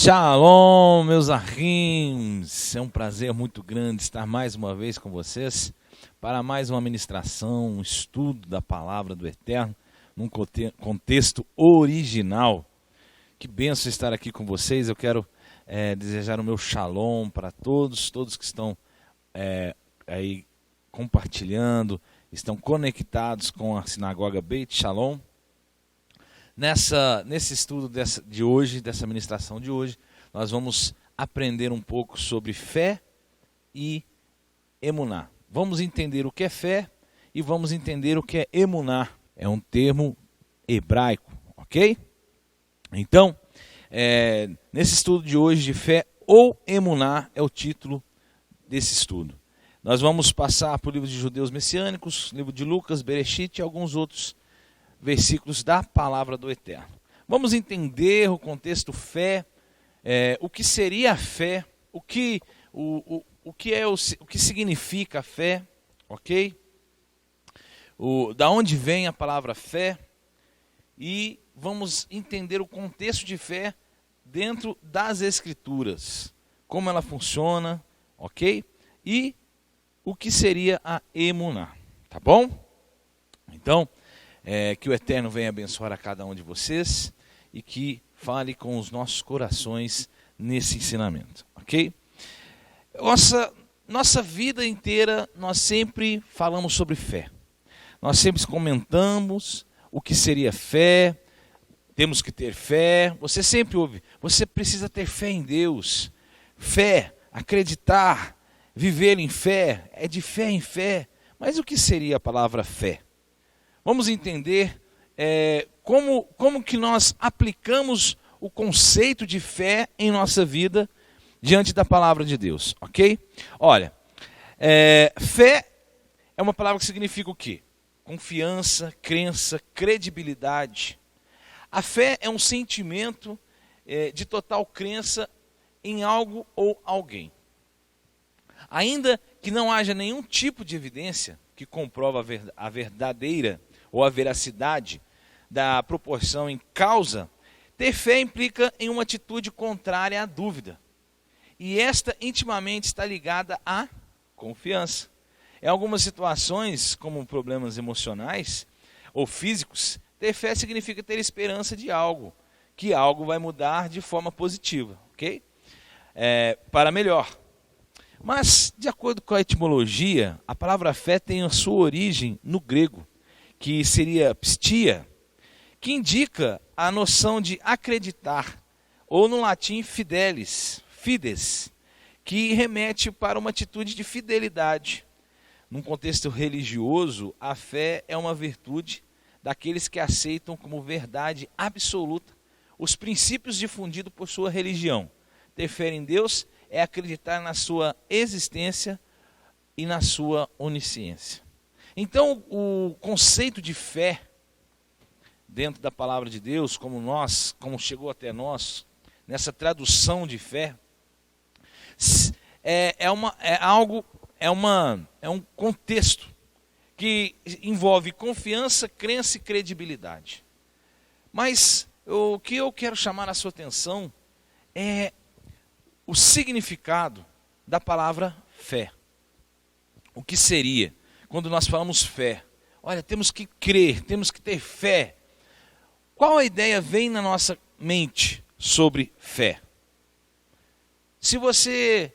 Shalom, meus arrimos! É um prazer muito grande estar mais uma vez com vocês para mais uma ministração, um estudo da Palavra do Eterno, num contexto original. Que bênção estar aqui com vocês. Eu quero desejar o meu shalom para todos que estão aí compartilhando, estão conectados com a Sinagoga Beit Shalom. Nesse estudo de hoje, dessa ministração de hoje, nós vamos aprender um pouco sobre fé e emuná. Vamos entender o que é fé e vamos entender o que é emuná. É um termo hebraico, ok? Então, nesse estudo de hoje de fé ou emuná é o título desse estudo. Nós vamos passar por livros de judeus messiânicos, livro de Lucas, Bereshit e alguns outros versículos da Palavra do Eterno. Vamos entender o contexto fé, o que seria a fé, o que significa a fé, ok? Da onde vem a palavra fé, e vamos entender o contexto de fé dentro das Escrituras, como ela funciona, ok? E o que seria a emuná, tá bom? Então, que o Eterno venha abençoar a cada um de vocês e que fale com os nossos corações nesse ensinamento, ok? Nossa vida inteira nós sempre falamos sobre fé. Nós sempre comentamos o que seria fé, temos que ter fé. Você sempre ouve, você precisa ter fé em Deus. Fé, acreditar, viver em fé, é de fé em fé. Mas o que seria a palavra fé? Vamos entender como que nós aplicamos o conceito de fé em nossa vida diante da palavra de Deus, ok? Olha, fé é uma palavra que significa o quê? Confiança, crença, credibilidade. A fé é um sentimento de total crença em algo ou alguém. Ainda que não haja nenhum tipo de evidência que comprova a verdadeira ou a veracidade da proporção em causa, ter fé implica em uma atitude contrária à dúvida. E esta intimamente está ligada à confiança. Em algumas situações, como problemas emocionais ou físicos, ter fé significa ter esperança de algo, que algo vai mudar de forma positiva, ok? Para melhor. Mas, de acordo com a etimologia, a palavra fé tem a sua origem no grego, que seria pistia, que indica a noção de acreditar, ou no latim fidelis, fides, que remete para uma atitude de fidelidade. Num contexto religioso, a fé é uma virtude daqueles que aceitam como verdade absoluta os princípios difundidos por sua religião. Ter fé em Deus é acreditar na sua existência e na sua onisciência. Então, o conceito de fé dentro da palavra de Deus, como chegou até nós, nessa tradução de fé, é um contexto que envolve confiança, crença e credibilidade. Mas o que eu quero chamar a sua atenção é o significado da palavra fé. O que seria quando nós falamos fé? Olha, temos que crer, temos que ter fé. Qual a ideia vem na nossa mente sobre fé? Se você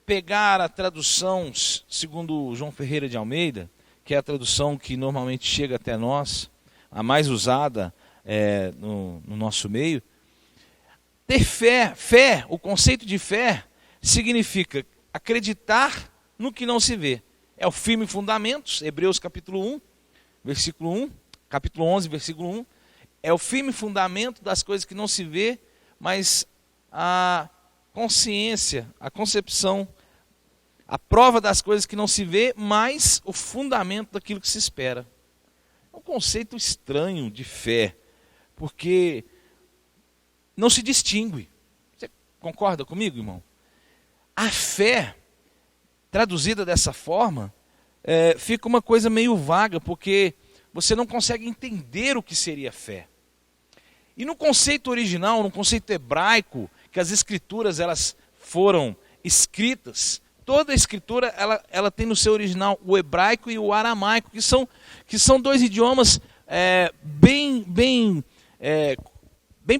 pegar a tradução segundo João Ferreira de Almeida, que é a tradução que normalmente chega até nós, a mais usada no nosso meio, ter fé, o conceito de fé significa acreditar no que não se vê. É o firme fundamentos, Hebreus capítulo 1, versículo 1, capítulo 11, versículo 1, é o firme fundamento das coisas que não se vê, mas a consciência, a concepção, a prova das coisas que não se vê, mas o fundamento daquilo que se espera. um conceito estranho de fé, porque não se distingue. Você concorda comigo, irmão? A fé, traduzida dessa forma, fica uma coisa meio vaga, porque você não consegue entender o que seria fé. E no conceito original, no conceito hebraico, que as escrituras elas foram escritas, toda a escritura ela tem no seu original o hebraico e o aramaico, que são dois idiomas bem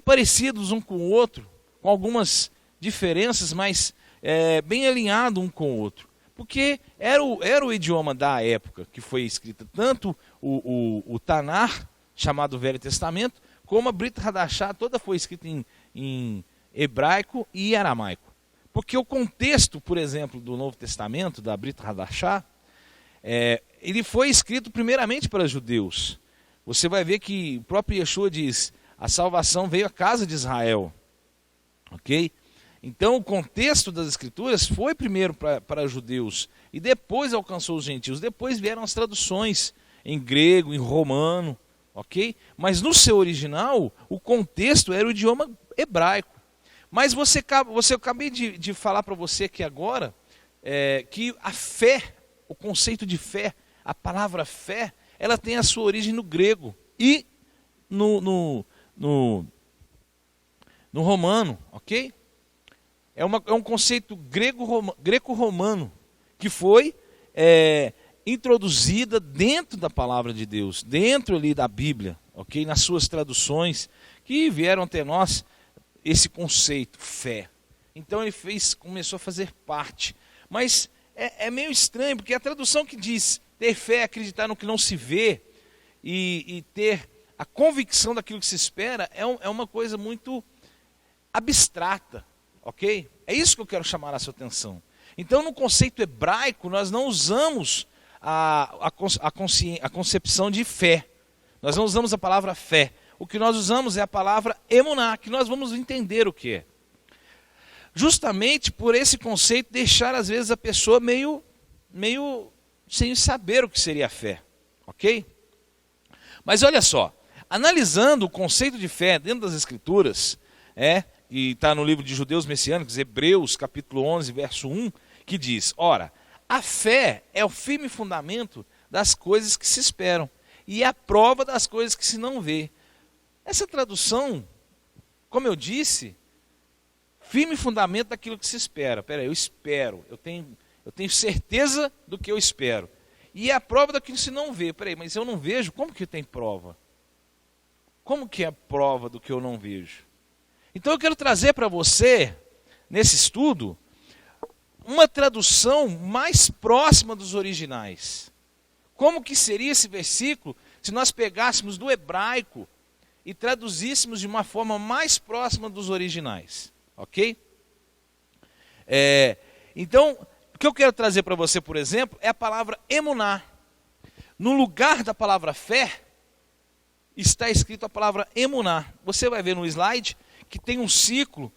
parecidos um com o outro, com algumas diferenças, mas bem alinhado um com o outro. Porque era o idioma da época que foi escrita tanto o Tanar, chamado Velho Testamento, como a Brit Hadashah, toda foi escrita em hebraico e aramaico. Porque o contexto, por exemplo, do Novo Testamento, da Brit Hadashah, ele foi escrito primeiramente para judeus. Você vai ver que o próprio Yeshua diz, a salvação veio à casa de Israel. Ok? Então o contexto das escrituras foi primeiro para judeus e depois alcançou os gentios. Depois vieram as traduções em grego, em romano, ok? Mas no seu original, o contexto era o idioma hebraico. Mas eu acabei de falar para você aqui agora que a fé, o conceito de fé, a palavra fé, ela tem a sua origem no grego e no romano, ok? É um conceito greco-romano que foi introduzida dentro da palavra de Deus, dentro ali da Bíblia, ok? Nas suas traduções que vieram até nós, esse conceito, fé. Então ele começou a fazer parte. Mas é meio estranho, porque a tradução que diz ter fé é acreditar no que não se vê e ter a convicção daquilo que se espera é uma coisa muito abstrata, ok? É isso que eu quero chamar a sua atenção. Então no conceito hebraico nós não usamos a concepção de fé. Nós não usamos a palavra fé. O que nós usamos é a palavra emuná, que nós vamos entender o que é. Justamente por esse conceito deixar às vezes a pessoa meio sem saber o que seria a fé, ok? Mas olha só, analisando o conceito de fé dentro das escrituras, e está no livro de Judeus Messiânicos, Hebreus capítulo 11, verso 1, que diz, ora, a fé é o firme fundamento das coisas que se esperam e a prova das coisas que se não vê. Essa tradução, como eu disse, firme fundamento daquilo que se espera. Peraí, eu espero, eu tenho certeza do que eu espero. E é a prova daquilo que se não vê. Peraí, mas eu não vejo, como que tem prova? Como que é prova do que eu não vejo? Então eu quero trazer para você, nesse estudo, uma tradução mais próxima dos originais. Como que seria esse versículo se nós pegássemos do hebraico e traduzíssemos de uma forma mais próxima dos originais, ok? Então, o que eu quero trazer para você, por exemplo, é a palavra emuná. No lugar da palavra fé, está escrito a palavra emuná. Você vai ver no slide que tem um ciclo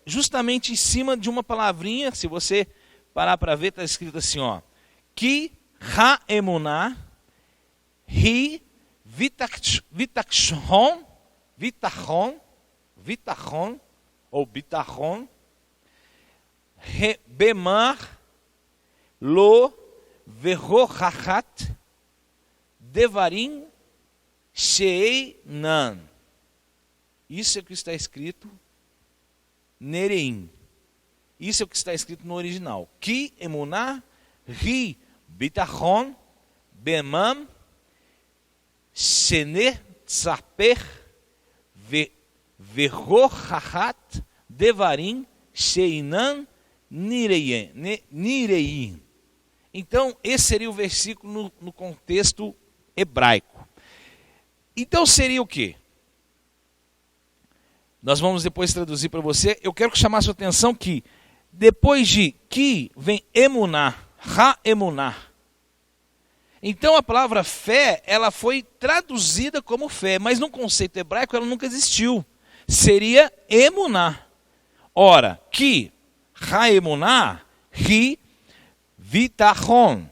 justamente em cima de uma palavrinha. Se você parar para ver, está escrito assim, ó, Ki ha-emuná hi vitachon, ou bitachon, bemar lo verrochachat devarim sheinan. Isso é o que está escrito nereim. Isso é o que está escrito no original. Ki emuná ri bitachon bemam shene tzaper verrochachat devarim sheinan nireim. Então, esse seria o versículo no contexto hebraico. Então, seria o quê? Nós vamos depois traduzir para você. Eu quero chamar a sua atenção que, depois de que, vem emuná, ha-emuná. Então, a palavra fé, ela foi traduzida como fé, mas no conceito hebraico ela nunca existiu. Seria emuná. Ora, que ha-emuná, ri vitachon.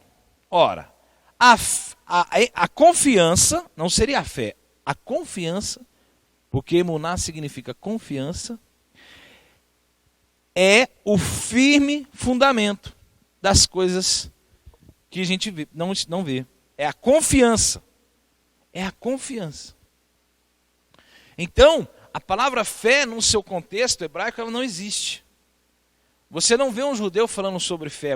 Ora, a confiança, não seria a fé, a confiança, porque emuná significa confiança, é o firme fundamento das coisas que a gente não vê. É a confiança. É a confiança. Então, a palavra fé, no seu contexto hebraico, ela não existe. Você não vê um judeu falando sobre fé,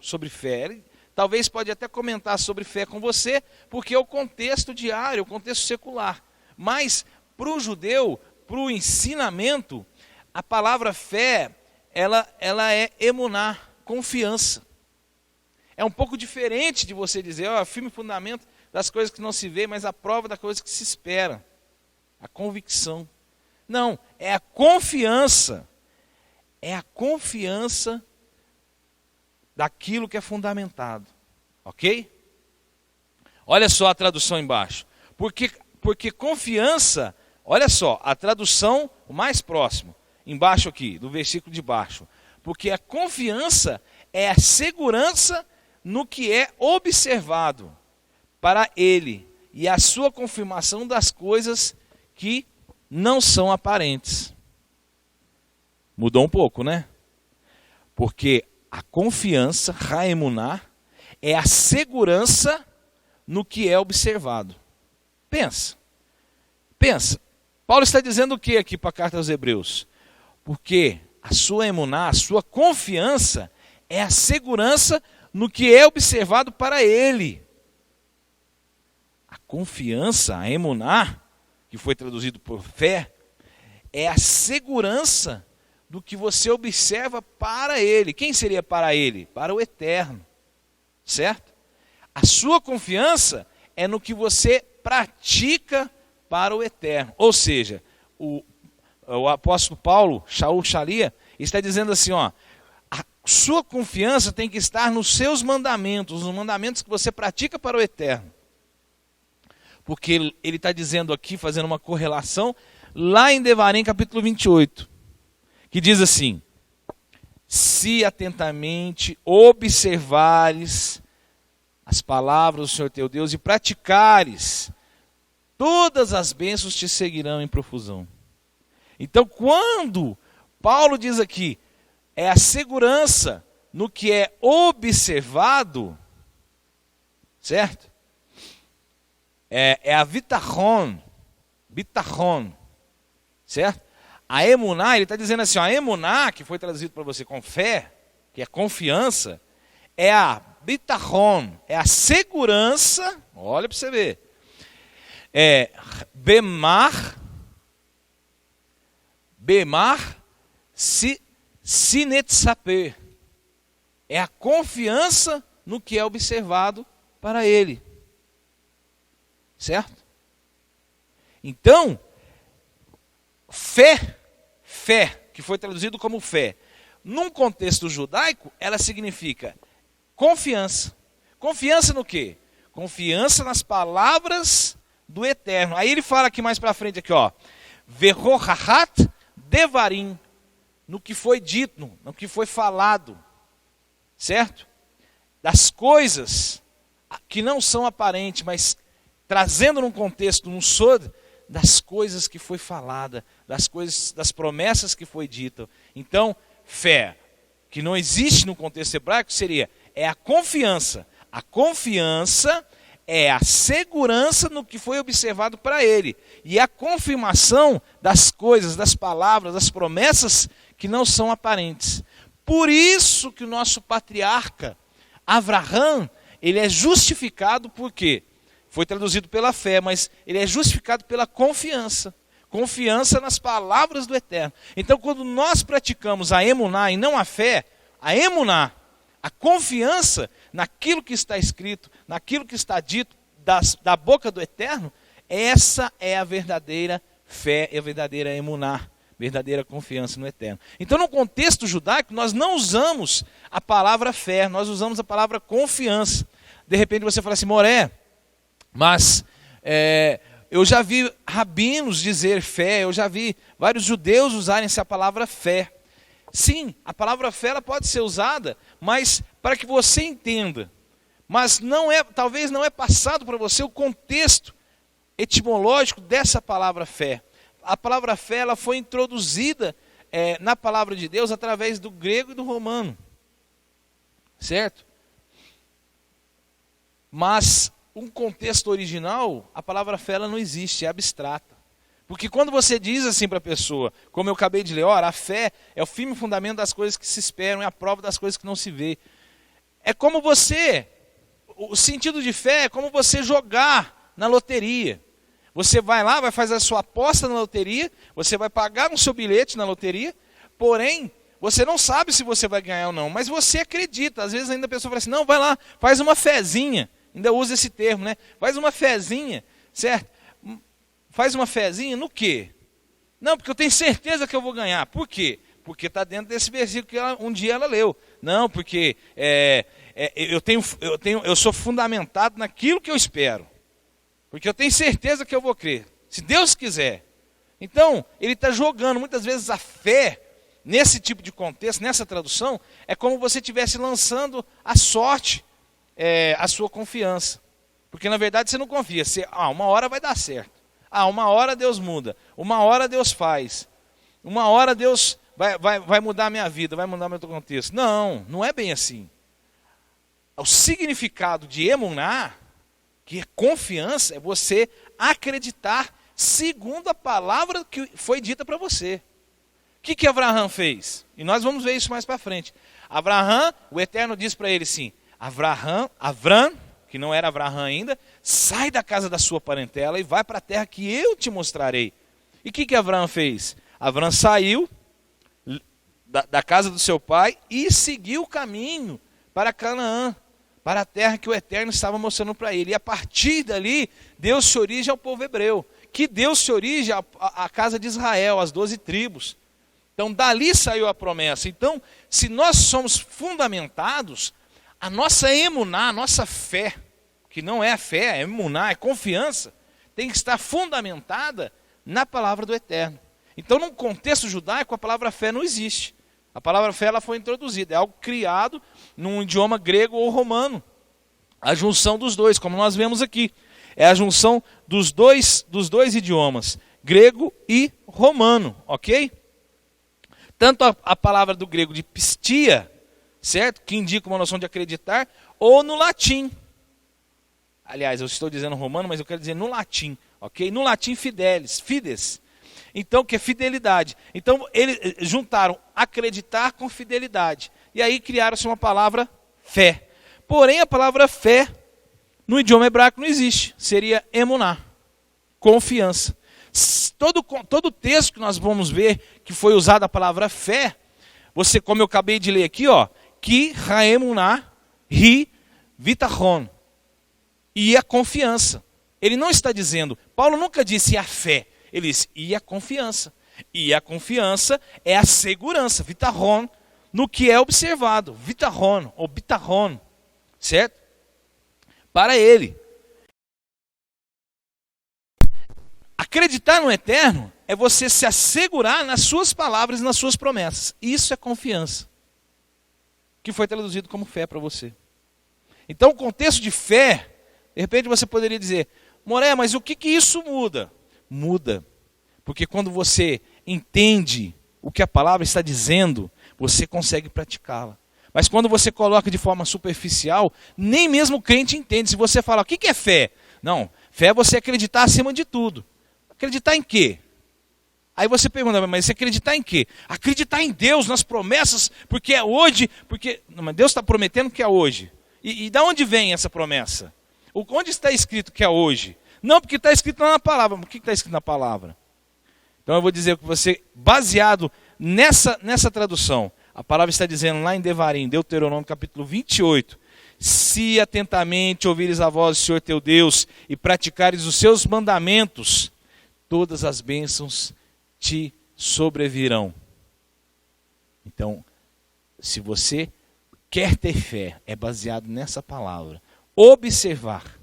sobre fé. Ele talvez pode até comentar sobre fé com você, porque é o contexto diário, o contexto secular. Mas, para o judeu, para o ensinamento, a palavra fé, ela é emuná, confiança. É um pouco diferente de você dizer, firme fundamento das coisas que não se vê, mas a prova da coisa que se espera. A convicção. Não, é a confiança. É a confiança daquilo que é fundamentado. Ok? Olha só a tradução embaixo. Porque confiança, olha só, a tradução o mais próximo, embaixo aqui, do versículo de baixo. Porque a confiança é a segurança no que é observado para ele e a sua confirmação das coisas que não são aparentes. Mudou um pouco, né? Porque a confiança, Haemuná, é a segurança no que é observado. Pensa. Paulo está dizendo o que aqui para a carta aos Hebreus? Porque a sua emuná, a sua confiança é a segurança no que é observado para ele. A confiança, a emuná, que foi traduzido por fé, é a segurança do que você observa para ele. Quem seria para ele? Para o eterno. Certo? A sua confiança é no que você pratica para o eterno. Ou seja, o apóstolo Paulo, Shaul Shalia, está dizendo assim, a sua confiança tem que estar nos seus mandamentos, nos mandamentos que você pratica para o eterno. Porque ele está dizendo aqui, fazendo uma correlação, lá em Devarim, capítulo 28, que diz assim: se atentamente observares as palavras do Senhor teu Deus e praticares, todas as bênçãos te seguirão em profusão. Então, quando Paulo diz aqui, é a segurança no que é observado, certo? É a bitachon, certo? A emuná, ele está dizendo assim, a emuná, que foi traduzido para você com fé, que é confiança, é a bitachon, é a segurança, olha para você ver, bemar sinetsaper, é a confiança no que é observado para ele. Certo? Então, fé, que foi traduzido como fé, num contexto judaico, ela significa confiança. Confiança no quê? Confiança nas palavras do Eterno. Aí ele fala aqui mais para frente, aqui, Verrohahat devarim, no que foi dito, no que foi falado. Certo? Das coisas que não são aparentes, mas trazendo num contexto, num sod, das coisas que foi falada, das coisas, das promessas que foi dita. Então, fé, que não existe no contexto hebraico, é a confiança. A confiança é a segurança no que foi observado para ele. E a confirmação das coisas, das palavras, das promessas que não são aparentes. Por isso que o nosso patriarca, Avraham, ele é justificado por quê? Foi traduzido pela fé, mas ele é justificado pela confiança. Confiança nas palavras do Eterno. Então, quando nós praticamos a emuná e não a fé, a emuná, a confiança naquilo que está escrito, naquilo que está dito da boca do Eterno, essa é a verdadeira fé e a verdadeira emuná, verdadeira confiança no Eterno. Então, no contexto judaico, nós não usamos a palavra fé, nós usamos a palavra confiança. De repente você fala assim, Moré, mas eu já vi rabinos dizer fé, eu já vi vários judeus usarem essa palavra fé. Sim, a palavra fé ela pode ser usada, mas para que você entenda mas talvez não é passado para você o contexto etimológico dessa palavra fé. A palavra fé ela foi introduzida na palavra de Deus através do grego e do romano, certo? Mas um contexto original, a palavra fé ela não existe, é abstrata. Porque quando você diz assim para a pessoa, como eu acabei de ler, ora, a fé é o firme fundamento das coisas que se esperam, é a prova das coisas que não se vê. É como o sentido de fé é como você jogar na loteria. Você vai lá, vai fazer a sua aposta na loteria, você vai pagar o seu bilhete na loteria, porém, você não sabe se você vai ganhar ou não, mas você acredita. Às vezes ainda a pessoa fala assim, não, vai lá, faz uma fezinha. Ainda usa esse termo, né? Faz uma fezinha, certo? Faz uma fezinha no quê? Não, porque eu tenho certeza que eu vou ganhar. Por quê? Porque está dentro desse versículo que um dia ela leu. Não, porque eu sou fundamentado naquilo que eu espero. Porque eu tenho certeza que eu vou crer. Se Deus quiser. Então, ele está jogando. Muitas vezes a fé, nesse tipo de contexto, nessa tradução, é como você estivesse lançando a sorte, a sua confiança. Porque na verdade você não confia. Uma hora vai dar certo. Uma hora Deus muda. Uma hora Deus faz. Uma hora Deus vai mudar a minha vida, vai mudar o meu contexto. Não, não é bem assim. O significado de emuná, que é confiança, é você acreditar segundo a palavra que foi dita para você. O que Abraão fez? E nós vamos ver isso mais para frente. Abraão, o Eterno diz para ele assim, Avram, que não era Abraão ainda, sai da casa da sua parentela e vai para a terra que eu te mostrarei. E o que Abraão fez? Abraão saiu da casa do seu pai e seguiu o caminho para Canaã, para a terra que o Eterno estava mostrando para ele. E a partir dali, deu-se origem ao povo hebreu, que deu-se origem à casa de Israel, às 12 tribos. Então, dali saiu a promessa. Então, se nós somos fundamentados, a nossa emuná, a nossa fé, que não é a fé, é emuná, é confiança, tem que estar fundamentada na palavra do Eterno. Então, num contexto judaico, a palavra fé não existe. A palavra fé ela foi introduzida, é algo criado num idioma grego ou romano. A junção dos dois, como nós vemos aqui. É a junção dos dois idiomas, grego e romano, ok? Tanto a palavra do grego de pistia, certo? Que indica uma noção de acreditar, ou no latim. Aliás, eu estou dizendo romano, mas eu quero dizer no latim, ok? No latim fides. Então, que é fidelidade. Então, eles juntaram acreditar com fidelidade. E aí criaram-se uma palavra fé. Porém, a palavra fé, no idioma hebraico não existe. Seria emuná, confiança. Todo texto que nós vamos ver que foi usada a palavra fé, você, como eu acabei de ler aqui, que haemuná, ri, vitachon. E a confiança. Ele não está dizendo, Paulo nunca disse a fé. Ele diz, e a confiança. E a confiança é a segurança, vitachon, no que é observado. Vitachon, ou bitachon, certo? Para ele. Acreditar no Eterno é você se assegurar nas suas palavras e nas suas promessas. Isso é confiança. Que foi traduzido como fé para você. Então, o contexto de fé, de repente você poderia dizer, Moré, mas o que isso muda? Muda, porque quando você entende o que a palavra está dizendo, você consegue praticá-la. Mas quando você coloca de forma superficial, nem mesmo o crente entende. Se você fala, o que é fé? Não, fé é você acreditar acima de tudo. Acreditar em quê? Aí você pergunta, mas você acreditar em quê? Acreditar em Deus, nas promessas, porque é hoje, não, mas Deus está prometendo que é hoje. E de onde vem essa promessa? Onde está escrito que é hoje? Não, porque está escrito lá na palavra. O que está escrito na palavra? Então eu vou dizer que você, baseado nessa tradução, a palavra está dizendo lá em Devarim, Deuteronômio capítulo 28, se atentamente ouvires a voz do Senhor teu Deus e praticares os seus mandamentos, todas as bênçãos te sobrevirão. Então, se você quer ter fé, é baseado nessa palavra. Observar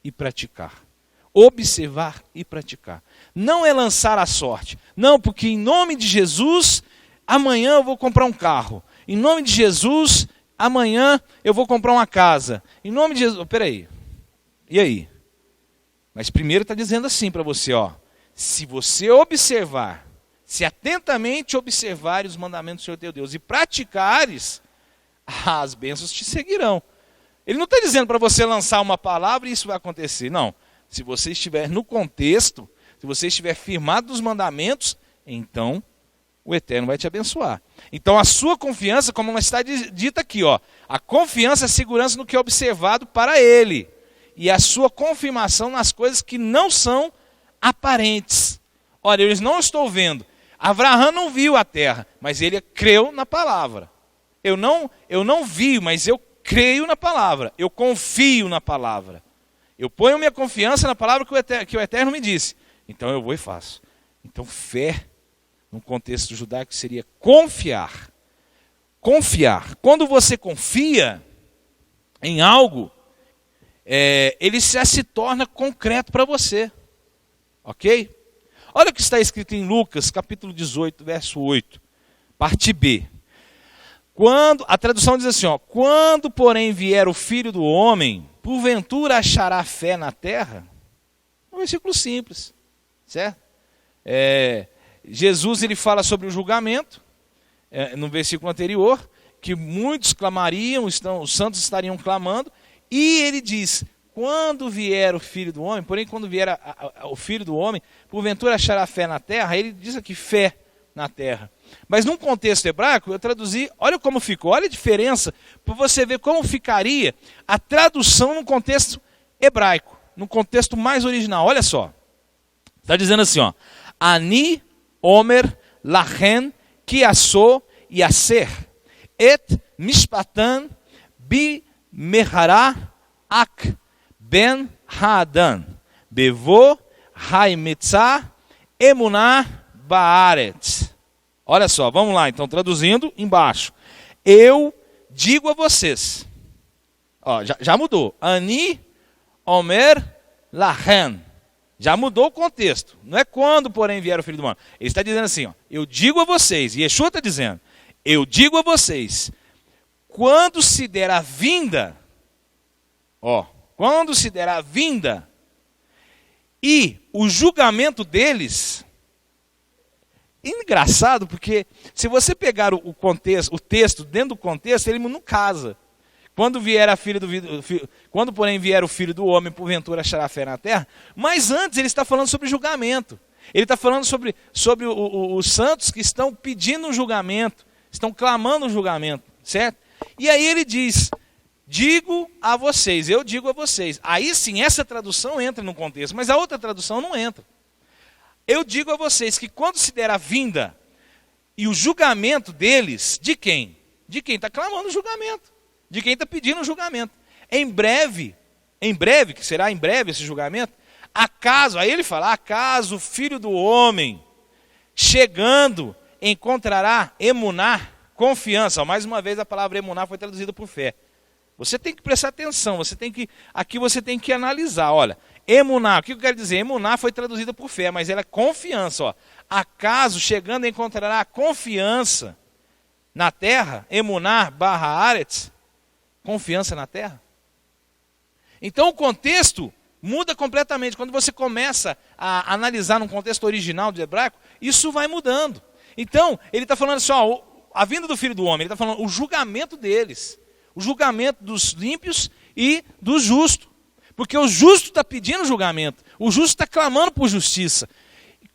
e praticar. Observar e praticar. Não é lançar a sorte. Não, porque em nome de Jesus, amanhã eu vou comprar um carro. Em nome de Jesus, amanhã eu vou comprar uma casa. Em nome de Jesus, peraí, e aí? Mas primeiro está dizendo assim para você, ó, se você observar, se atentamente observares os mandamentos do Senhor teu Deus e praticares, as bênçãos te seguirão. Ele não está dizendo para você lançar uma palavra e isso vai acontecer. Não. Se você estiver no contexto, se você estiver firmado nos mandamentos, então o Eterno vai te abençoar. Então a sua confiança, como está dita aqui, ó, a confiança é a segurança no que é observado para Ele. E a sua confirmação nas coisas que não são aparentes. Olha, eles não estão vendo. Abraão não viu a terra, mas ele creu na palavra. Eu não vi, mas eu creio na palavra. Eu confio na palavra. Eu ponho minha confiança na palavra que o Eterno me disse. Então eu vou e faço. Então fé, num contexto judaico, seria confiar. Confiar. Quando você confia em algo, ele já se torna concreto para você. Ok? Olha o que está escrito em Lucas, capítulo 18, verso 8, parte B. A tradução diz assim, ó, quando, porém, vier o Filho do Homem, porventura achará fé na terra? Um versículo simples, certo? Jesus ele fala sobre o julgamento, no versículo anterior, que muitos clamariam, os santos estariam clamando, e ele diz, quando vier o Filho do Homem, porém quando vier o Filho do Homem, porventura achará fé na terra, ele diz aqui fé na terra. Mas num contexto hebraico, eu traduzi, olha como ficou, olha a diferença, para você ver como ficaria a tradução num contexto hebraico, num contexto mais original. Olha só, está dizendo assim, ó, Ani Omer Lachen Kiaso Yaser Et Mishpatan Bi Mehara Ak Ben Haadan Bevo Haimetzah Emunah Baaretz. Olha só, vamos lá, então, traduzindo embaixo. Eu digo a vocês, ó, já mudou. Ani Omer Lachen. Já mudou o contexto. Não é quando, porém, vier o Filho do Homem. Ele está dizendo assim, ó, eu digo a vocês, e Yeshua está dizendo, eu digo a vocês, quando se der a vinda, ó, quando se der a vinda e o julgamento deles, engraçado, porque se você pegar o contexto, o texto dentro do contexto, ele não casa. Quando porém vier o Filho do Homem, porventura achará fé na terra. Mas antes ele está falando sobre julgamento. Ele está falando sobre os santos que estão pedindo um julgamento, estão clamando um julgamento, certo? E aí ele diz, digo a vocês, eu digo a vocês. Aí sim, essa tradução entra no contexto, mas a outra tradução não entra. Eu digo a vocês que quando se der a vinda e o julgamento deles, de quem? De quem está clamando o julgamento. De quem está pedindo o julgamento. Em breve, que será em breve esse julgamento, aí ele fala, acaso o Filho do Homem, chegando, encontrará emuná, confiança. Mais uma vez a palavra emuná foi traduzida por fé. Você tem que prestar atenção, aqui você tem que analisar, olha, emuná, o que eu quero dizer? Emuná foi traduzida por fé, mas ela é confiança, ó. Acaso chegando encontrará confiança na terra, emuná barra aretz, confiança na terra. Então o contexto muda completamente. Quando você começa a analisar num contexto original do hebraico, isso vai mudando. Então, ele está falando assim, ó, a vinda do Filho do Homem, ele está falando o julgamento deles. O julgamento dos ímpios e do justo. Porque o justo está pedindo julgamento. O justo está clamando por justiça.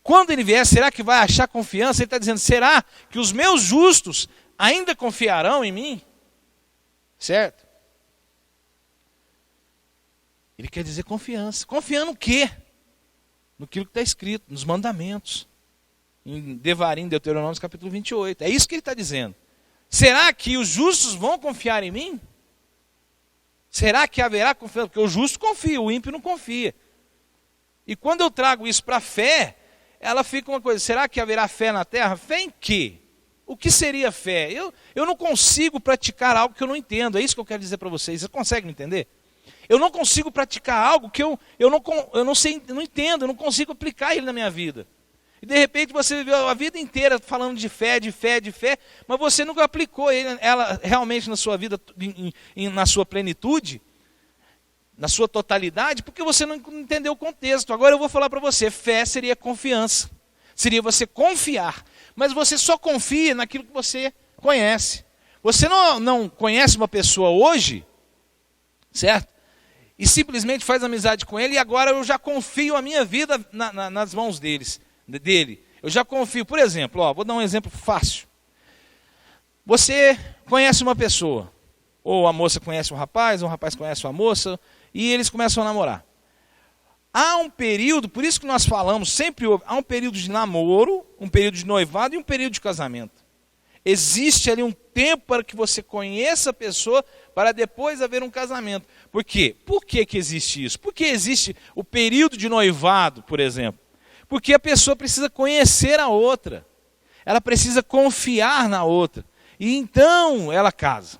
Quando ele vier, será que vai achar confiança? Ele está dizendo, será que os meus justos ainda confiarão em mim? Certo? Ele quer dizer confiança. Confiar no quê? No que está escrito, nos mandamentos. Em Devarim, Deuteronômio, capítulo 28. É isso que ele está dizendo. Será que os justos vão confiar em mim? Será que haverá confiança? Porque o justo confia, o ímpio não confia. E quando eu trago isso para a fé, ela fica uma coisa, será que haverá fé na terra? Fé em quê? O que seria fé? Eu não consigo praticar algo que eu não entendo. É isso que eu quero dizer para vocês. Você consegue me entender? Eu não consigo praticar algo que eu não sei, não entendo, eu não consigo aplicar ele na minha vida. E de repente você viveu a vida inteira falando de fé, mas você nunca aplicou ela realmente na sua vida, na sua plenitude, na sua totalidade, porque você não entendeu o contexto. Agora eu vou falar para você, fé seria confiança. Seria você confiar, mas você só confia naquilo que você conhece. Você não conhece uma pessoa hoje, certo? E simplesmente faz amizade com ele, e agora eu já confio a minha vida nas mãos dele. Eu já confio. Por exemplo, vou dar um exemplo fácil. Você conhece uma pessoa, ou a moça conhece um rapaz conhece uma moça, e eles começam a namorar. Há um período, por isso que nós falamos, sempre há um período de namoro, um período de noivado e um período de casamento. Existe ali um tempo para que você conheça a pessoa, para depois haver um casamento. Por quê? Por que existe isso? Porque existe o período de noivado, por exemplo. Porque a pessoa precisa conhecer a outra. Ela precisa confiar na outra. E então ela casa.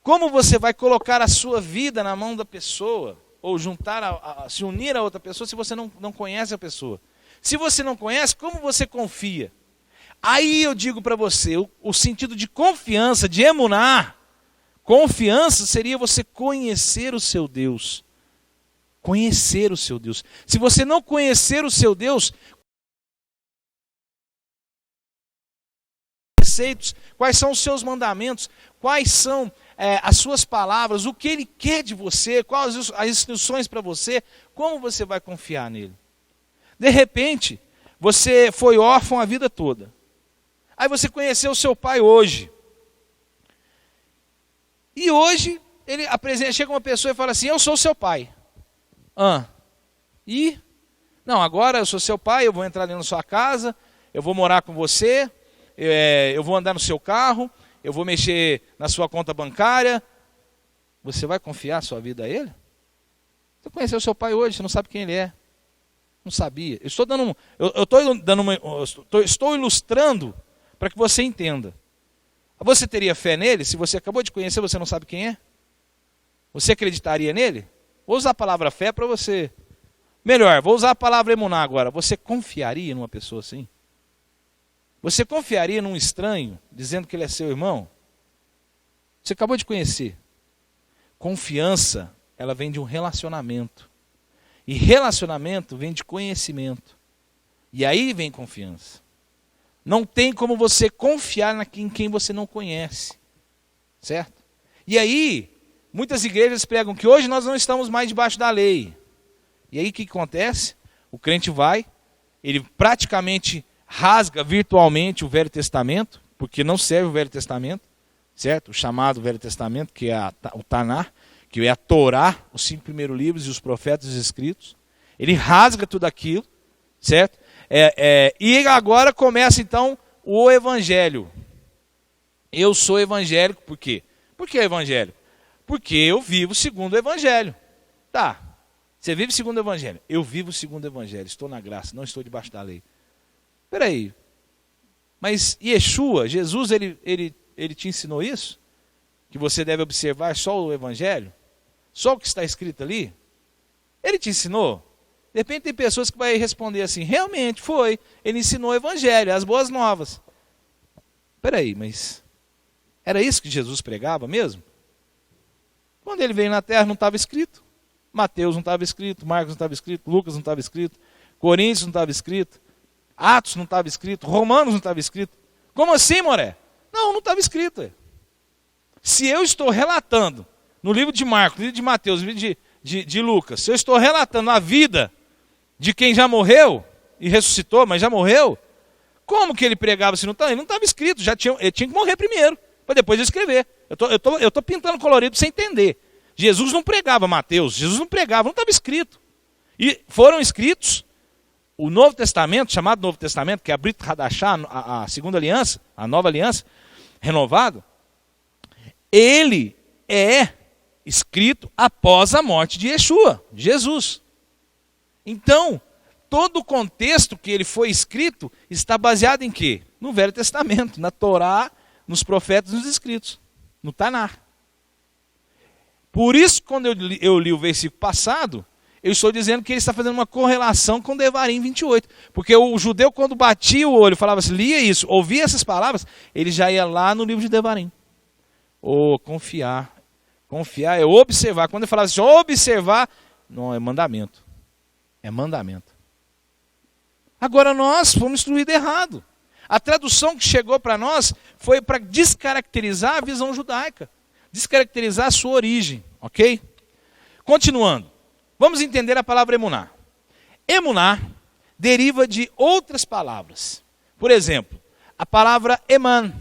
Como você vai colocar a sua vida na mão da pessoa? Ou se unir a outra pessoa se você não conhece a pessoa? Se você não conhece, como você confia? Aí eu digo para você, o sentido de confiança, de emunar, confiança seria você conhecer o seu Deus. Conhecer o seu Deus. Se você não conhecer o seu Deus, quais são os seus mandamentos, quais são as suas palavras, o que Ele quer de você, quais as instruções para você, como você vai confiar nele? De repente, você foi órfão a vida toda. Aí você conheceu o seu pai hoje. E hoje, chega uma pessoa e fala assim, eu sou seu pai. E? Não, agora eu sou seu pai, eu vou entrar dentro da sua casa, eu vou morar com você, eu vou andar no seu carro, eu vou mexer na sua conta bancária. Você vai confiar a sua vida a ele? Você conheceu o seu pai hoje, você não sabe quem ele é. Não sabia. Estou ilustrando para que você entenda. Você teria fé nele? Se você acabou de conhecer, você não sabe quem é? Você acreditaria nele? Vou usar a palavra fé para você. Melhor, vou usar a palavra emunar agora. Você confiaria numa pessoa assim? Você confiaria num estranho, dizendo que ele é seu irmão? Você acabou de conhecer. Confiança, ela vem de um relacionamento. E relacionamento vem de conhecimento. E aí vem confiança. Não tem como você confiar em quem você não conhece. Certo? E aí, muitas igrejas pregam que hoje nós não estamos mais debaixo da lei. E aí o que acontece? O crente vai, ele praticamente rasga virtualmente o Velho Testamento, porque não serve o Velho Testamento, certo? O chamado Velho Testamento, que é o Tanar, que é a Torá, os 5 primeiros livros e os profetas escritos. Ele rasga tudo aquilo, certo? E agora começa então o Evangelho. Eu sou evangélico, por quê? Por que evangélico? Porque eu vivo segundo o Evangelho. Tá, você vive segundo o Evangelho. Eu vivo segundo o Evangelho, estou na graça, não estou debaixo da lei. Espera aí, mas Yeshua, Jesus, ele te ensinou isso? Que você deve observar só o Evangelho? Só o que está escrito ali? Ele te ensinou? De repente tem pessoas que vão responder assim, realmente foi, ele ensinou o Evangelho, as boas novas. Espera aí, mas era isso que Jesus pregava mesmo? Quando ele veio na terra não estava escrito. Mateus não estava escrito, Marcos não estava escrito, Lucas não estava escrito, Coríntios não estava escrito, Atos não estava escrito, Romanos não estava escrito. Como assim, Moré? Não estava escrito. Se eu estou relatando no livro de Marcos, no livro de Mateus, no livro de Lucas, se eu estou relatando a vida de quem já morreu e ressuscitou, mas já morreu, como que ele pregava se não estava? Ele não estava escrito, ele tinha que morrer primeiro, para depois escrever. Eu estou pintando colorido para você entender. Jesus não pregava Mateus, Jesus não pregava, não estava escrito. E foram escritos o Novo Testamento, chamado Novo Testamento, que é a Brit Hadashah, a segunda aliança, a nova aliança, renovado, ele é escrito após a morte de Yeshua, de Jesus. Então, todo o contexto que ele foi escrito está baseado em quê? No Velho Testamento, na Torá, nos profetas e nos escritos, no Tanar. Por isso, quando eu li o versículo passado, Eu estou dizendo que ele está fazendo uma correlação com Devarim 28. Porque o judeu, quando batia o olho, falava assim, lia isso, ouvia essas palavras, ele já ia lá no livro de Devarim. Confiar. Confiar é observar. Quando ele falava assim, observar, não, é mandamento. É mandamento. Agora nós fomos instruídos errado. A tradução que chegou para nós foi para descaracterizar a visão judaica. Descaracterizar a sua origem, ok? Continuando. Vamos entender a palavra emuná. Emuná deriva de outras palavras. Por exemplo, a palavra eman,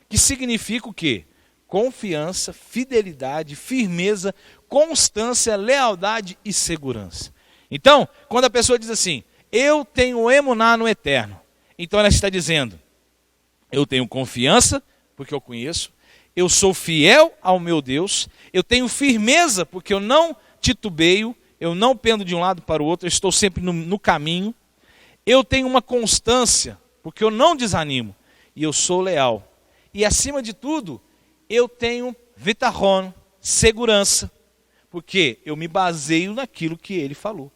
que significa o quê? Confiança, fidelidade, firmeza, constância, lealdade e segurança. Então, quando a pessoa diz assim, eu tenho emuná no eterno, então ela está dizendo, eu tenho confiança, porque eu conheço, eu sou fiel ao meu Deus, eu tenho firmeza, porque eu não titubeio, eu não pendo de um lado para o outro, eu estou sempre no caminho. Eu tenho uma constância, porque eu não desanimo. E eu sou leal. E acima de tudo, eu tenho vitahon, segurança. Porque eu me baseio naquilo que ele falou.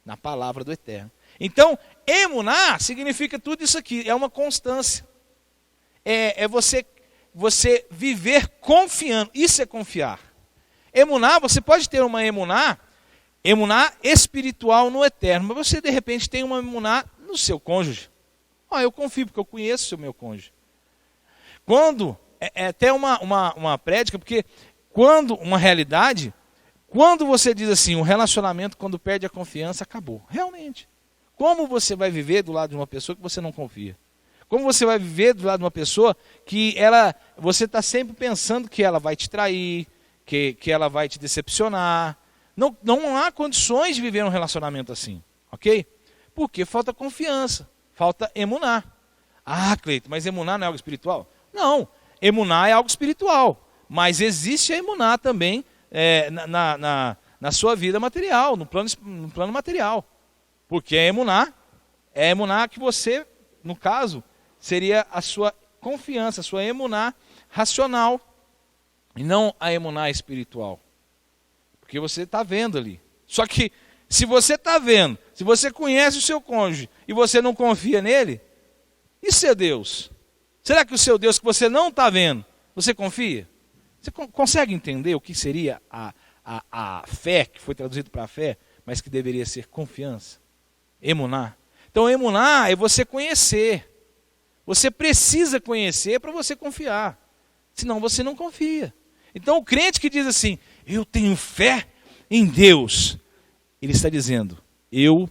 Na palavra do Eterno. Então, emuná significa tudo isso aqui. É uma constância. É você viver confiando. Isso é confiar. Emuná, você pode ter uma emuná espiritual no eterno, mas você de repente tem uma emuná no seu cônjuge. Eu confio porque eu conheço o meu cônjuge. Quando, é até uma prédica, porque uma realidade, quando você diz assim, um relacionamento quando perde a confiança, acabou. Realmente. Como você vai viver do lado de uma pessoa que você não confia? Como você vai viver do lado de uma pessoa que você está sempre pensando que ela vai te trair, que ela vai te decepcionar? Não há condições de viver um relacionamento assim, ok? Porque falta confiança, falta emuná. Cleito, mas emuná não é algo espiritual? Não, emuná é algo espiritual, mas existe a emuná também na sua vida material, no plano material. Porque a emuná que você, no caso, seria a sua confiança, a sua emuná racional, e não a emuná espiritual. Porque você está vendo ali. Só que, se você está vendo, se você conhece o seu cônjuge e você não confia nele, isso é Deus. Será que o seu Deus que você não está vendo, você confia? Você consegue entender o que seria a fé, que foi traduzido para fé, mas que deveria ser confiança? Emuná. Então, emuná é você conhecer. Você precisa conhecer para você confiar. Senão você não confia. Então, o crente que diz assim, eu tenho fé em Deus, ele está dizendo, ele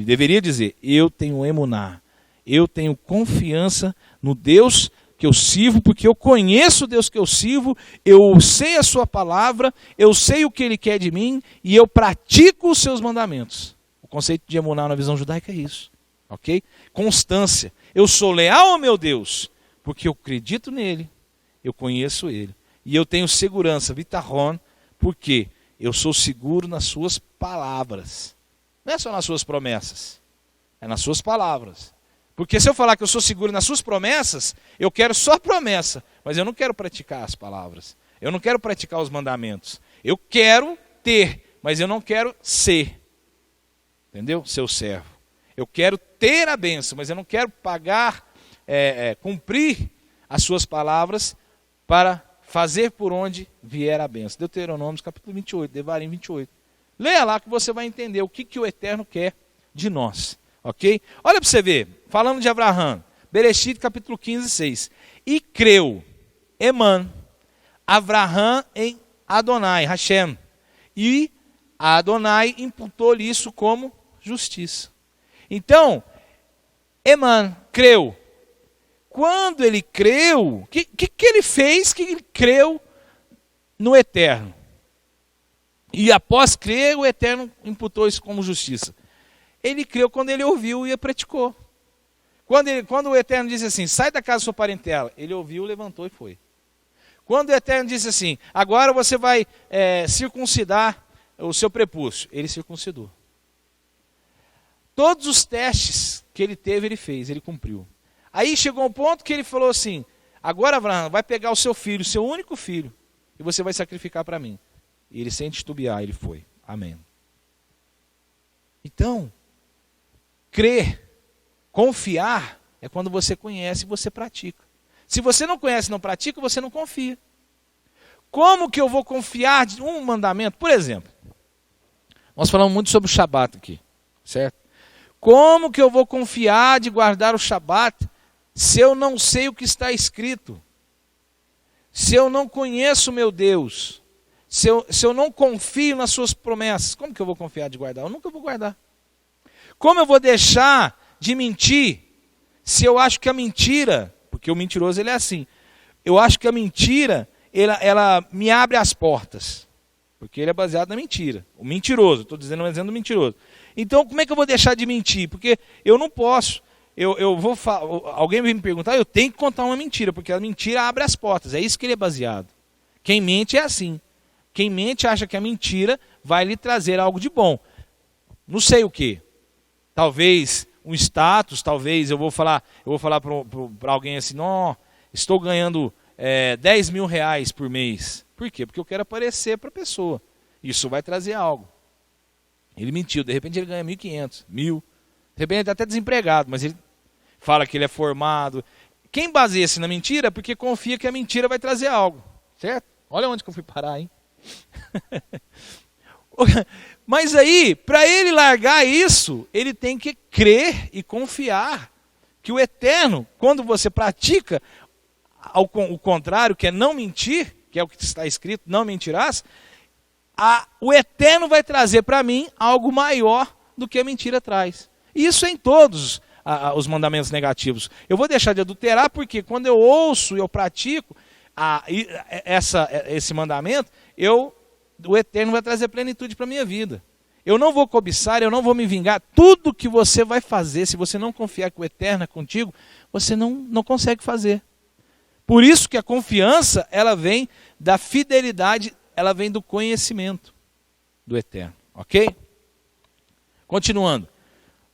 deveria dizer, eu tenho emuná, eu tenho confiança no Deus que eu sirvo, porque eu conheço o Deus que eu sirvo, eu sei a sua palavra, eu sei o que ele quer de mim, e eu pratico os seus mandamentos. O conceito de emuná na visão judaica é isso, ok? Constância, eu sou leal ao meu Deus, porque eu acredito nele, eu conheço ele. E eu tenho segurança, vitahon, porque eu sou seguro nas suas palavras. Não é só nas suas promessas, é nas suas palavras. Porque se eu falar que eu sou seguro nas suas promessas, eu quero só promessa, mas eu não quero praticar as palavras. Eu não quero praticar os mandamentos. Eu quero ter, mas eu não quero ser. Entendeu? Seu servo. Eu quero ter a bênção, mas eu não quero pagar, cumprir as suas palavras para fazer por onde vier a bênção. Deuteronômio capítulo 28, Devarim 28. Leia lá que você vai entender o que o Eterno quer de nós. Ok? Olha para você ver, falando de Abraão, Bereshit capítulo 15, 6. E creu, Eman, Abraão em Adonai, Hashem. E a Adonai imputou-lhe isso como justiça. Então, Eman creu. Quando ele creu, o que ele fez que ele creu no Eterno? E após crer, o Eterno imputou isso como justiça. Ele creu quando ele ouviu e praticou. Quando o Eterno disse assim, sai da casa da sua parentela, ele ouviu, levantou e foi. Quando o Eterno disse assim, agora você vai circuncidar o seu prepúcio, ele circuncidou. Todos os testes que ele teve, ele fez, ele cumpriu. Aí chegou um ponto que ele falou assim, agora Abraão, vai pegar o seu filho, seu único filho, e você vai sacrificar para mim. E ele sem titubear, ele foi. Amém. Então, crer, confiar, é quando você conhece e você pratica. Se você não conhece e não pratica, você não confia. Como que eu vou confiar de um mandamento? Por exemplo, nós falamos muito sobre o Shabat aqui, certo? Como que eu vou confiar de guardar o Shabat se eu não sei o que está escrito? Se eu não conheço o meu Deus? Se eu não confio nas suas promessas? Como que eu vou confiar de guardar? Eu nunca vou guardar. Como eu vou deixar de mentir se eu acho que a mentira, porque o mentiroso ele é assim, eu acho que a mentira ela me abre as portas, porque ele é baseado na mentira. O mentiroso, estou dizendo um exemplo do mentiroso. Então, como é que eu vou deixar de mentir? Porque eu não posso. Alguém vem me perguntar, eu tenho que contar uma mentira, porque a mentira abre as portas. É isso que ele é baseado. Quem mente é assim. Quem mente acha que a mentira vai lhe trazer algo de bom. Não sei o quê. Talvez um status, talvez eu vou falar para alguém assim, não, estou ganhando 10 mil reais por mês. Por quê? Porque eu quero aparecer para a pessoa. Isso vai trazer algo. Ele mentiu, de repente ele ganha 1.500, 1.000. De repente ele está até desempregado, mas ele fala que ele é formado. Quem baseia-se na mentira é porque confia que a mentira vai trazer algo. Certo? Olha onde que eu fui parar, hein? Mas aí, para ele largar isso, ele tem que crer e confiar que o Eterno, quando você pratica o contrário, que é não mentir, que é o que está escrito, não mentirás, o Eterno vai trazer para mim algo maior do que a mentira traz. E isso é em todos os mandamentos negativos. Eu vou deixar de adulterar porque quando eu ouço e eu pratico esse mandamento, o Eterno vai trazer plenitude para a minha vida. Eu não vou cobiçar, eu não vou me vingar. Tudo que você vai fazer, se você não confiar que o Eterno é contigo, você não consegue fazer. Por isso que a confiança, ela vem da fidelidade, ela vem do conhecimento do Eterno. Ok? Continuando.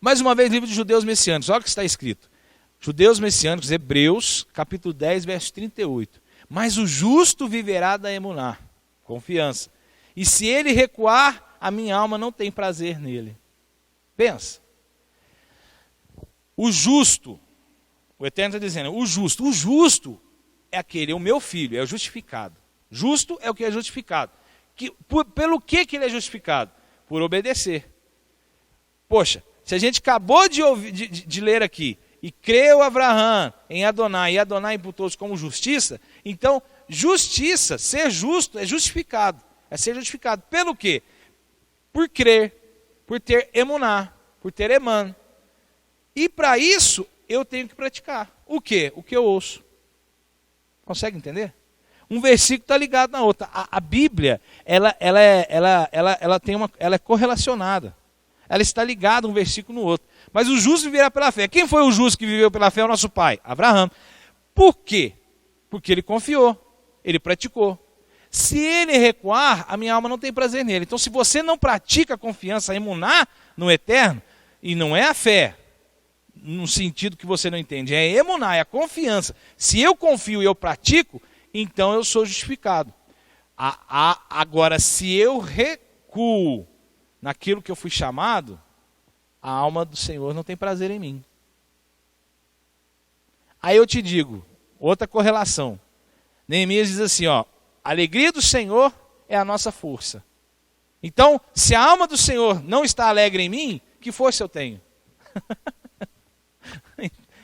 Mais uma vez, livro de Judeus Messiânicos. Olha o que está escrito. Judeus Messiânicos, Hebreus, capítulo 10, verso 38. Mas o justo viverá da emuná. Confiança. E se ele recuar, a minha alma não tem prazer nele. Pensa. O justo, o Eterno está dizendo, o justo é aquele, é o meu filho, é o justificado. Justo é o que é justificado. Pelo que ele é justificado? Por obedecer. Poxa, se a gente acabou de ler aqui, e creu Abraão em Adonai, e Adonai imputou-se como justiça, então justiça, ser justo, é justificado. É ser justificado. Pelo quê? Por crer, por ter emuná, por ter eman. E para isso, eu tenho que praticar. O quê? O que eu ouço. Consegue entender? Um versículo está ligado na outra. A Bíblia, ela é correlacionada. Ela está ligada um versículo no outro. Mas o justo viverá pela fé. Quem foi o justo que viveu pela fé? É o nosso pai, Abraão. Por quê? Porque ele confiou, ele praticou. Se ele recuar, a minha alma não tem prazer nele. Então, se você não pratica a confiança, a emuná no Eterno, e não é a fé, no sentido que você não entende, é emuná, é a confiança. Se eu confio e eu pratico, então eu sou justificado. Agora, se eu recuo naquilo que eu fui chamado, a alma do Senhor não tem prazer em mim. Aí eu te digo, outra correlação. Neemias diz assim, ó, a alegria do Senhor é a nossa força. Então, se a alma do Senhor não está alegre em mim, que força eu tenho?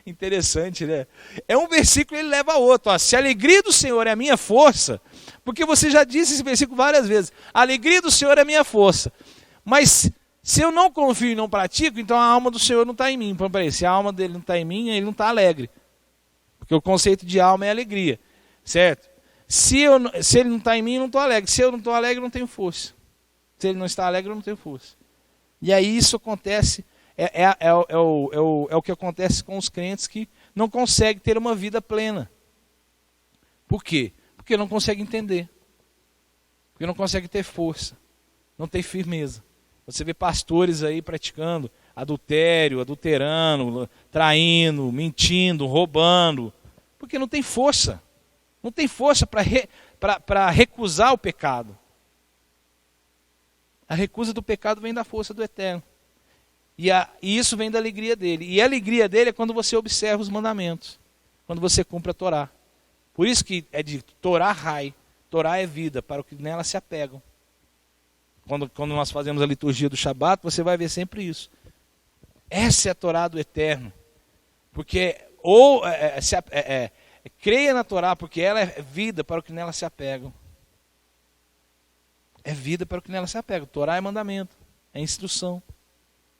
Interessante, né? É um versículo, ele leva a outro. Ó, se a alegria do Senhor é a minha força, porque você já disse esse versículo várias vezes, a alegria do Senhor é a minha força. Mas se eu não confio e não pratico, então a alma do Senhor não está em mim. Então, peraí, se a alma dele não está em mim, ele não está alegre. Porque o conceito de alma é alegria, certo? Se ele não está em mim, eu não estou alegre. Se eu não estou alegre, eu não tenho força. Se ele não está alegre, eu não tenho força. E aí isso acontece, é o que acontece com os crentes que não conseguem ter uma vida plena. Por quê? Porque não conseguem entender. Porque não conseguem ter força. Não tem firmeza. Você vê pastores aí praticando adultério, adulterando, traindo, mentindo, roubando. Porque não tem força. Não tem força para recusar o pecado. A recusa do pecado vem da força do Eterno. E isso vem da alegria dele. E a alegria dele é quando você observa os mandamentos, quando você cumpre a Torá. Por isso que é de Torá Rai. Torá é vida, para o que nela se apegam. Quando nós fazemos a liturgia do Shabat, você vai ver sempre isso. Essa é a Torá do Eterno. Porque, creia na Torá, porque ela é vida para o que nela se apegam. É vida para o que nela se apega. Torá é mandamento, é instrução.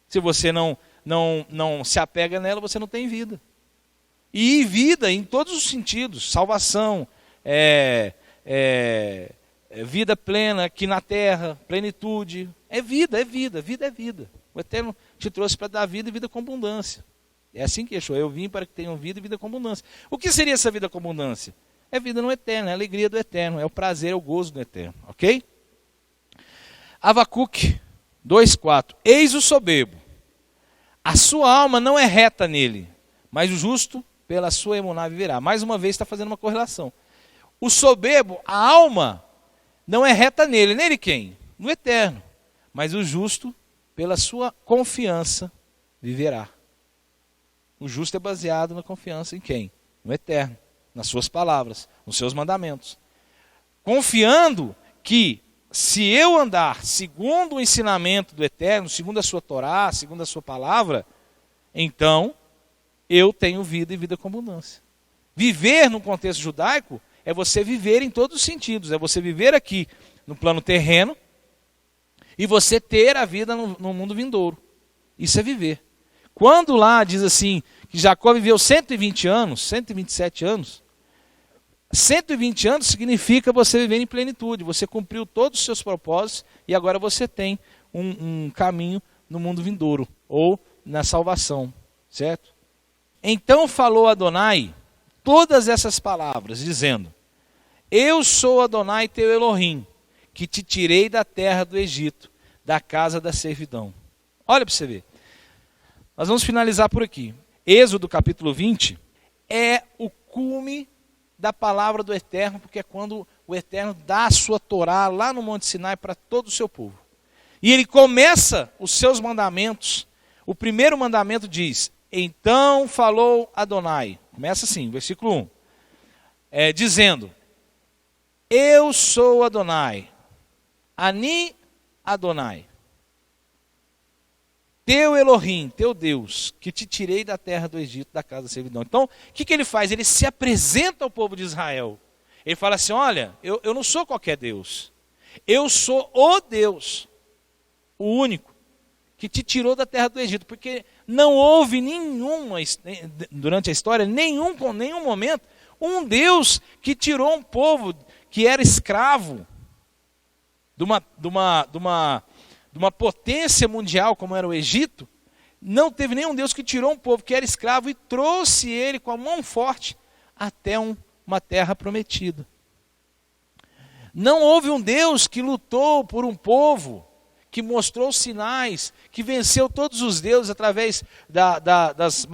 Se você não se apega nela, você não tem vida. E vida em todos os sentidos. Salvação, vida plena aqui na terra, plenitude. É vida, vida é vida. O Eterno te trouxe para dar vida e vida com abundância. É assim que Yeshua, eu vim para que tenham vida e vida com abundância. O que seria essa vida com abundância? É vida no Eterno, é a alegria do Eterno, é o prazer, é o gozo do Eterno, ok? Abacuque 2,4. Eis o soberbo, a sua alma não é reta nele, mas o justo pela sua emuná viverá. Mais uma vez está fazendo uma correlação. O soberbo, a alma, não é reta nele. Nele quem? No Eterno. Mas o justo, pela sua confiança, viverá. O justo é baseado na confiança em quem? No Eterno, nas suas palavras, nos seus mandamentos. Confiando que, se eu andar segundo o ensinamento do Eterno, segundo a sua Torá, segundo a sua palavra, então eu tenho vida e vida com abundância. Viver no contexto judaico é você viver em todos os sentidos. É você viver aqui no plano terreno e você ter a vida no mundo vindouro. Isso é viver. Quando lá diz assim, que Jacó viveu 120 anos, 127 anos, 120 anos significa você viver em plenitude. Você cumpriu todos os seus propósitos e agora você tem um caminho no mundo vindouro, ou na salvação, certo? Então falou Adonai todas essas palavras, dizendo: eu sou Adonai teu Elohim, que te tirei da terra do Egito, da casa da servidão. Olha para você ver. Nós vamos finalizar por aqui. Êxodo capítulo 20 é o cume da palavra do Eterno, porque é quando o Eterno dá a sua Torá lá no Monte Sinai para todo o seu povo. E ele começa os seus mandamentos. O primeiro mandamento diz: então falou Adonai. Começa assim, versículo 1. Dizendo: eu sou Adonai, Ani Adonai, teu Elohim, teu Deus, que te tirei da terra do Egito, da casa da servidão. Então, o que ele faz? Ele se apresenta ao povo de Israel. Ele fala assim: olha, eu não sou qualquer Deus. Eu sou o Deus, o único, que te tirou da terra do Egito. Porque não houve durante a história, nenhum momento, um Deus que tirou um povo que era escravo de uma potência mundial como era o Egito. Não teve nenhum Deus que tirou um povo que era escravo e trouxe ele com a mão forte até uma terra prometida. Não houve um Deus que lutou por um povo, que mostrou sinais, que venceu todos os deuses através das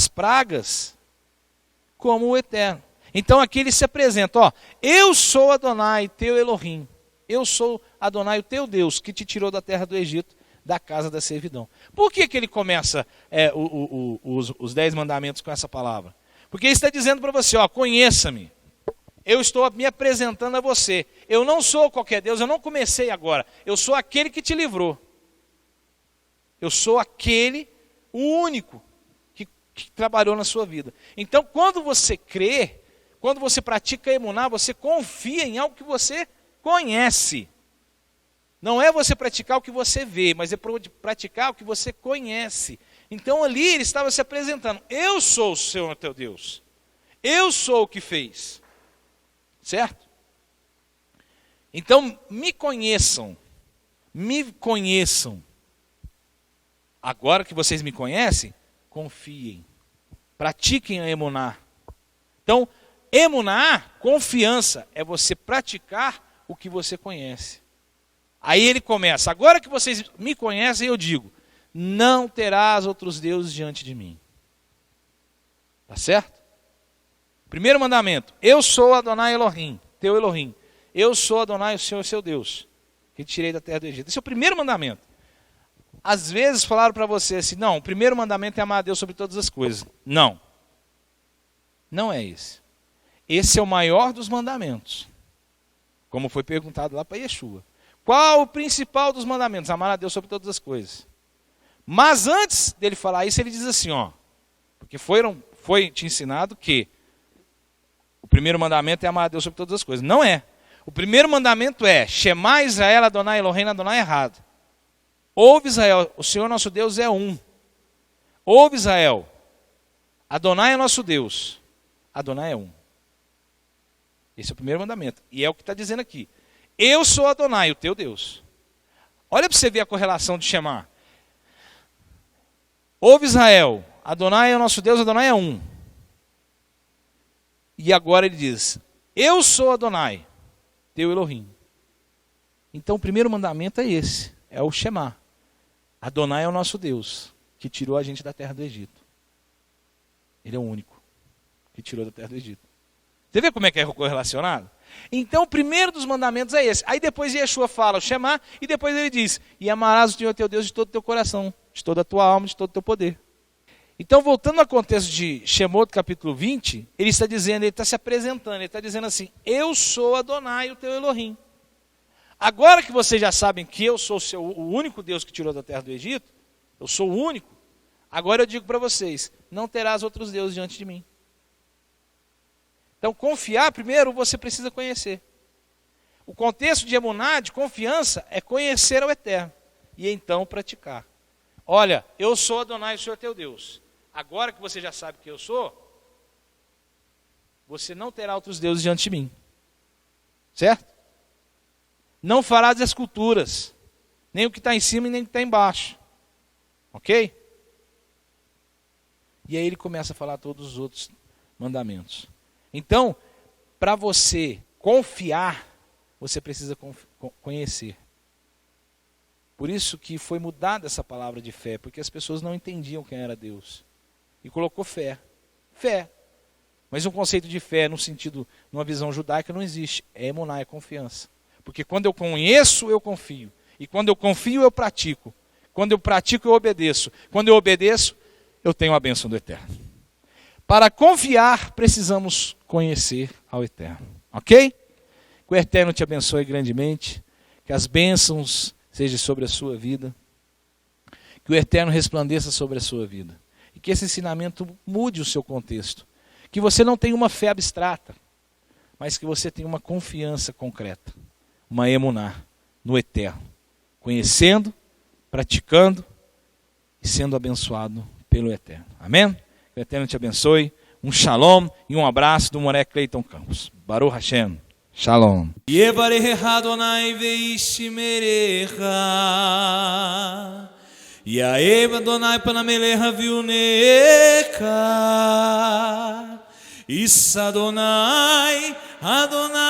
pragas, como o Eterno. Então aqui ele se apresenta: eu sou Adonai, teu Elohim. Eu sou Adonai, o teu Deus, que te tirou da terra do Egito, da casa da servidão. Por que ele começa os 10 mandamentos com essa palavra? Porque ele está dizendo para você: conheça-me. Eu estou me apresentando a você. Eu não sou qualquer Deus, eu não comecei agora. Eu sou aquele que te livrou. Eu sou aquele, o único, que trabalhou na sua vida. Então, quando você crê, quando você pratica emuná, você confia em algo que você conhece. Não é você praticar o que você vê, mas é praticar o que você conhece. Então ali ele estava se apresentando: eu sou o Senhor teu Deus. Eu sou o que fez. Certo? Então me conheçam. Me conheçam. Agora que vocês me conhecem, confiem. Pratiquem a emuná. Então, emuná, confiança, é você praticar o que você conhece. Aí ele começa: agora que vocês me conhecem, eu digo: não terás outros deuses diante de mim. Tá certo? Primeiro mandamento: eu sou Adonai Elohim, teu Elohim. Eu sou Adonai, o Senhor, seu Deus, que te tirei da terra do Egito. Esse é o primeiro mandamento. Às vezes falaram para você assim, não, o primeiro mandamento é amar a Deus sobre todas as coisas. Não. Não é esse. Esse é o maior dos mandamentos. Como foi perguntado lá para Yeshua. Qual o principal dos mandamentos? Amar a Deus sobre todas as coisas. Mas antes dele falar isso, ele diz assim, ó. Porque foi te ensinado que o primeiro mandamento é amar a Deus sobre todas as coisas. Não é. O primeiro mandamento é Shema Israel Adonai Elohim Adonai errado. Ouve Israel, o Senhor nosso Deus é um. Ouve Israel, Adonai é nosso Deus. Adonai é um. Esse é o primeiro mandamento. E é o que está dizendo aqui. Eu sou Adonai, o teu Deus. Olha para você ver a correlação de Shema. Ouve Israel, Adonai é o nosso Deus, Adonai é um. E agora ele diz, eu sou Adonai, teu Elohim. Então o primeiro mandamento é esse, é o Shema. Adonai é o nosso Deus, que tirou a gente da terra do Egito. Ele é o único que tirou da terra do Egito. Você vê como é que é correlacionado? Então o primeiro dos mandamentos é esse. Aí depois Yeshua fala o Shema, e depois ele diz, e amarás o Senhor teu Deus de todo o teu coração, de toda a tua alma, de todo o teu poder. Então voltando ao contexto de Shemot capítulo 20, ele está dizendo, ele está se apresentando, ele está dizendo assim, eu sou Adonai, o teu Elohim. Agora que vocês já sabem que eu sou o único Deus que tirou da terra do Egito, eu sou o único, agora eu digo para vocês, não terás outros deuses diante de mim. Então confiar, primeiro você precisa conhecer. O contexto de emuná, de confiança, é conhecer ao Eterno, e então praticar. Olha, eu sou Adonai, o Senhor teu Deus. Agora que você já sabe que eu sou, você não terá outros deuses diante de mim. Certo? Não farás esculturas, nem o que está em cima e nem o que está embaixo. Ok? E aí ele começa a falar todos os outros mandamentos. Então, para você confiar, você precisa conhecer. Por isso que foi mudada essa palavra de fé, porque as pessoas não entendiam quem era Deus. E colocou fé. Fé. Mas um conceito de fé, no sentido, numa visão judaica, não existe. É emuná, é confiança. Porque quando eu conheço, eu confio. E quando eu confio, eu pratico. Quando eu pratico, eu obedeço. Quando eu obedeço, eu tenho a bênção do Eterno. Para confiar, precisamos conhecer ao Eterno. Ok? Que o Eterno te abençoe grandemente. Que as bênçãos sejam sobre a sua vida. Que o Eterno resplandeça sobre a sua vida. E que esse ensinamento mude o seu contexto. Que você não tenha uma fé abstrata, mas que você tenha uma confiança concreta. Uma emuná no Eterno. Conhecendo, praticando e sendo abençoado pelo Eterno. Amém? Que o Eterno te abençoe. Um shalom e um abraço do Moré Cleiton Campos. Baruch Hashem. Shalom. Yevarecha Adonai veishimerecha. Yaev Adonai panamelecha viunecha. Issa Adonai, Adonai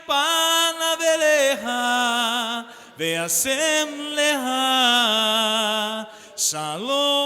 panavelecha veasem lecha. Shalom.